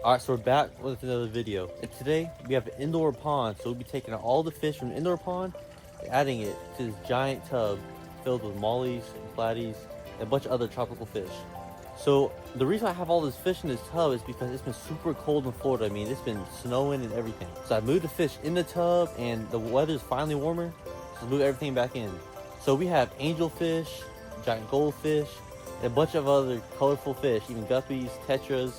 Alright, so we're back with another video. And today we have an indoor pond. So we'll be taking all the fish from the indoor pond and adding it to this giant tub filled with mollies and platies and a bunch of other tropical fish. So the reason I have all this fish in this tub is because it's been super cold in Florida. I mean, it's been snowing and everything. So I moved the fish in the tub and the weather's finally warmer. So move everything back in. So we have angelfish, giant goldfish, and a bunch of other colorful fish, even guppies, tetras,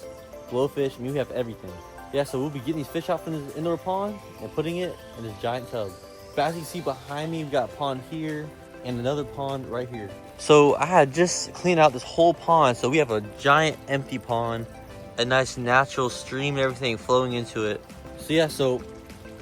glowfish. I mean, we have everything. Yeah, so we'll be getting these fish out from this indoor pond and putting it in this giant tub. But as you can see behind me, we've got a pond here and another pond right here. So I had just cleaned out this whole pond. So we have a giant empty pond, a nice natural stream and everything flowing into it. So yeah, so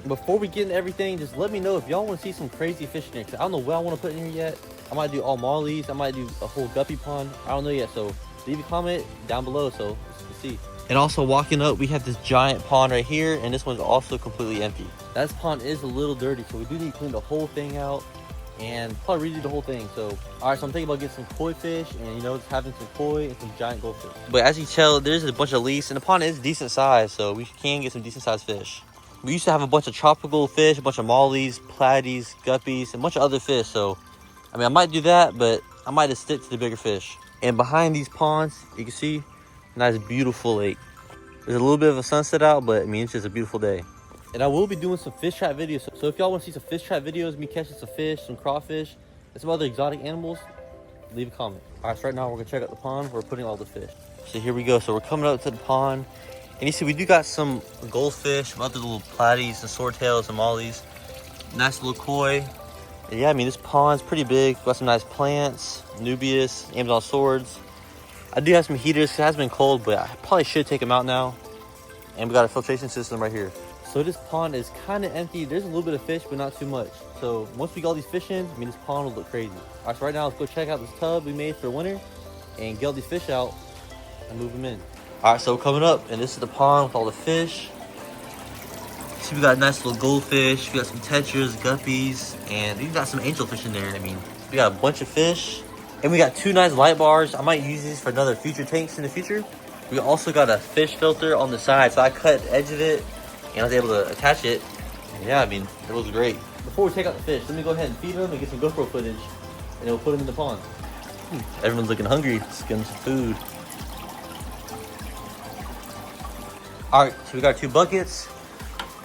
before we get into everything, just let me know if y'all want to see some crazy fish in there. Cause I don't know what I want to put in here yet. I might do all mollies. I might do a whole guppy pond. I don't know yet. So leave a comment down below so let's see. And also walking up, we have this giant pond right here, and this one's also completely empty. That pond is a little dirty, so we do need to clean the whole thing out and probably redo the whole thing. So, all right, so I'm thinking about getting some koi fish and, just having some koi and some giant goldfish. But as you tell, there's a bunch of leaves, and the pond is decent size, so we can get some decent sized fish. We used to have a bunch of tropical fish, a bunch of mollies, platies, guppies, and a bunch of other fish. So, I mean, I might do that, but I might just stick to the bigger fish. And behind these ponds, you can see nice beautiful lake. There's a little bit of a sunset out, but I mean, it's just a beautiful day. And I will be doing some fish trap videos. So if y'all want to see some fish trap videos, me catching some fish, some crawfish, and some other exotic animals, leave a comment. All right, so right now we're gonna check out the pond. We're putting all the fish. So here we go. So we're coming up to the pond, and you see we do got some goldfish, some other little platies and swordtails and mollies. Nice little koi. And yeah, I mean, this pond's pretty big. Got some nice plants, Nubius, Amazon swords. I do have some heaters because it has been cold, but I probably should take them out now. And we got a filtration system right here. So this pond is kind of empty. There's a little bit of fish, but not too much. So once we get all these fish in, I mean, this pond will look crazy. All right, so right now let's go check out this tub we made for winter and get all these fish out and move them in. All right, so we're coming up, and this is the pond with all the fish. See, we got a nice little goldfish. We got some tetras, guppies, and we got some angelfish in there. I mean, we got a bunch of fish. And we got two nice light bars. I might use these for another future tanks in the future. We also got a fish filter on the side. So I cut the edge of it and I was able to attach it. And yeah, I mean, it was great. Before we take out the fish, let me go ahead and feed them and get some GoPro footage. And then we'll put them in the pond. Everyone's looking hungry. Let's get them some food. All right, so we got 2 buckets.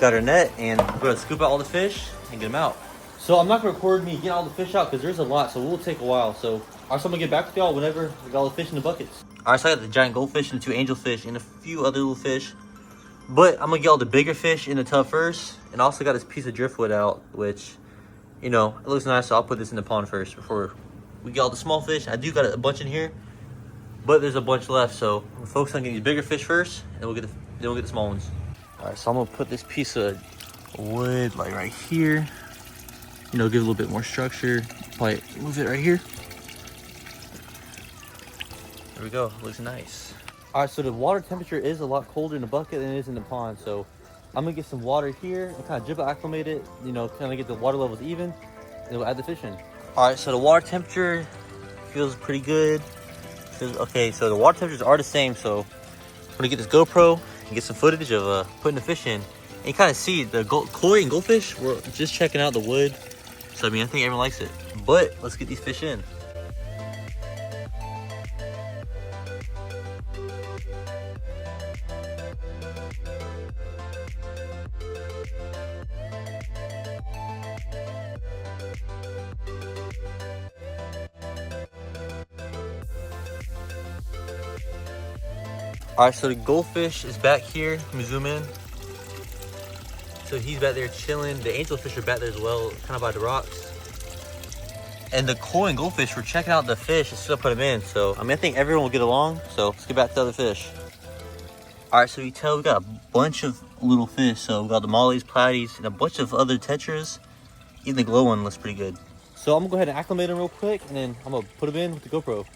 Got our net, and we're gonna scoop out all the fish and get them out. So I'm not gonna record me getting all the fish out because there's a lot, so we'll take a while. So I'm gonna get back with y'all whenever we got all the fish in the buckets. All right, so I got the giant goldfish and the 2 angelfish and a few other little fish. But I'm gonna get all the bigger fish in the tub first, and also got this piece of driftwood out, which, it looks nice. So I'll put this in the pond first before we get all the small fish. I do got a bunch in here, but there's a bunch left. So we'll focus on getting these bigger fish first, and then we'll get the small ones. All right, so I'm gonna put this piece of wood like right here. Give it a little bit more structure. Probably move it right here. There we go, looks nice. All right, so the water temperature is a lot colder in the bucket than it is in the pond. So I'm gonna get some water here and kind of drip acclimate it, kind of get the water levels even, and we'll add the fish in. All right, so the water temperature feels pretty good. Okay, so the water temperatures are the same. So I'm gonna get this GoPro and get some footage of putting the fish in. And you kind of see the koi and goldfish, we're just checking out the wood. So, I mean, I think everyone likes it. But let's get these fish in. All right, so the goldfish is back here. Let me zoom in. So he's back there chilling. The angelfish are back there as well, kind of by the rocks. And the koi and goldfish, we're checking out the fish and still put them in. So, I mean, I think everyone will get along. So let's get back to the other fish. All right, so you tell we got a bunch of little fish. So we got the mollies, platies, and a bunch of other tetras. Even the glow one looks pretty good. So I'm gonna go ahead and acclimate them real quick, and then I'm gonna put them in with the GoPro.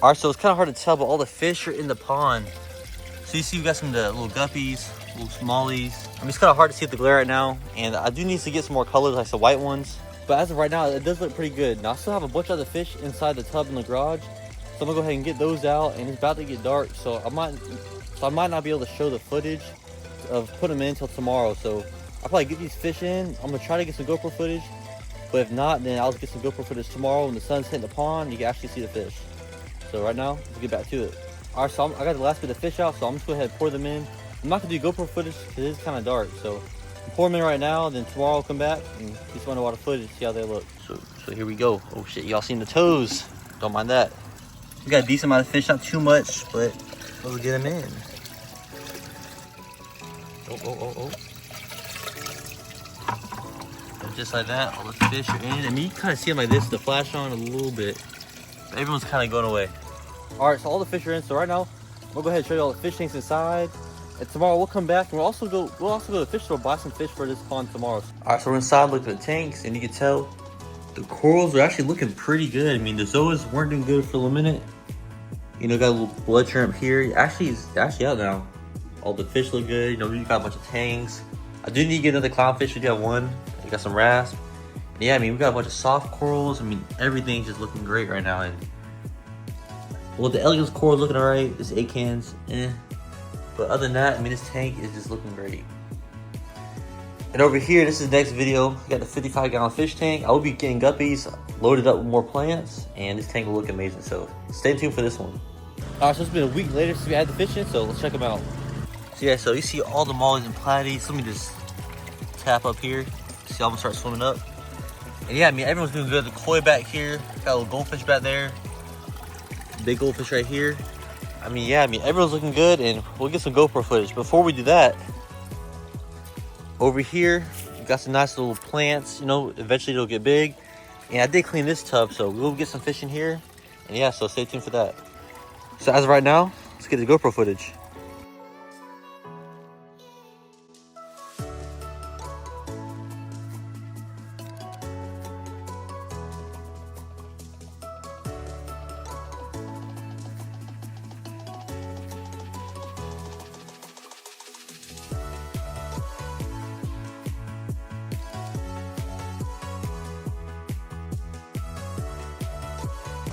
All right, so it's kind of hard to tell, but all the fish are in the pond. So you see we got some of the little guppies, little smallies. I mean, it's kind of hard to see with the glare right now, and I do need to get some more colors, like some white ones. But as of right now, it does look pretty good. Now, I still have a bunch of other fish inside the tub in the garage, so I'm gonna go ahead and get those out, and it's about to get dark, so I might not be able to show the footage of putting them in until tomorrow. So I'll probably get these fish in. I'm gonna try to get some GoPro footage, but if not, then I'll get some GoPro footage tomorrow when the sun's hitting the pond. You can actually see the fish. So right now, let's get back to it. All right, so I got the last bit of fish out, so I'm just gonna go ahead and pour them in. I'm not gonna do GoPro footage because it's kind of dark, so pour them in right now. Then tomorrow I'll come back and get some underwater footage, see how they look. So here we go. Oh shit, y'all seen the toes? Don't mind that. We got a decent amount of fish, not too much, but let's get them in. Oh. And just like that, all the fish are in. I mean, you kind of see them like this, the flash on a little bit. But everyone's kind of going away. All right, so all the fish are in. So right now, we'll go ahead and show you all the fish tanks inside. And tomorrow we'll come back and we'll also go to the fish store, buy some fish for this pond tomorrow. All right, so we're inside looking at the tanks, and you can tell the corals are actually looking pretty good. I mean, the zoas weren't doing good for a minute. You know, got a little blood shrimp here. It's actually out now. All the fish look good. You know, we got a bunch of tangs. I do need to get another clownfish. We do have one. We got some wrasse. Yeah, I mean, we got a bunch of soft corals. I mean, everything's just looking great right now. And well, the elegance coral is looking all right. This acans, but other than that, I mean, this tank is just looking great. And over here, this is the next video. We got the 55-gallon fish tank. I will be getting guppies loaded up with more plants, and this tank will look amazing. So stay tuned for this one. All right, so it's been a week later since we had the fish in, so let's check them out. So yeah, so you see all the mollies and platies. Let me just tap up here. See, I'm gonna start swimming up. And yeah, I mean, everyone's doing good. The koi back here, got a little goldfish back there. Big goldfish right here. I mean, yeah, everyone's looking good, and we'll get some GoPro footage. Before we do that, over here, we got some nice little plants. You know, eventually they'll get big. And I did clean this tub, so we'll get some fish in here. And yeah, so stay tuned for that. So as of right now, let's get the GoPro footage.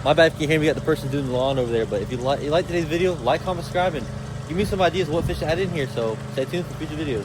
My bad if you hear me, got the person doing the lawn over there. But if you like today's video, like, comment, subscribe, and give me some ideas of what fish to add in here. So stay tuned for future videos.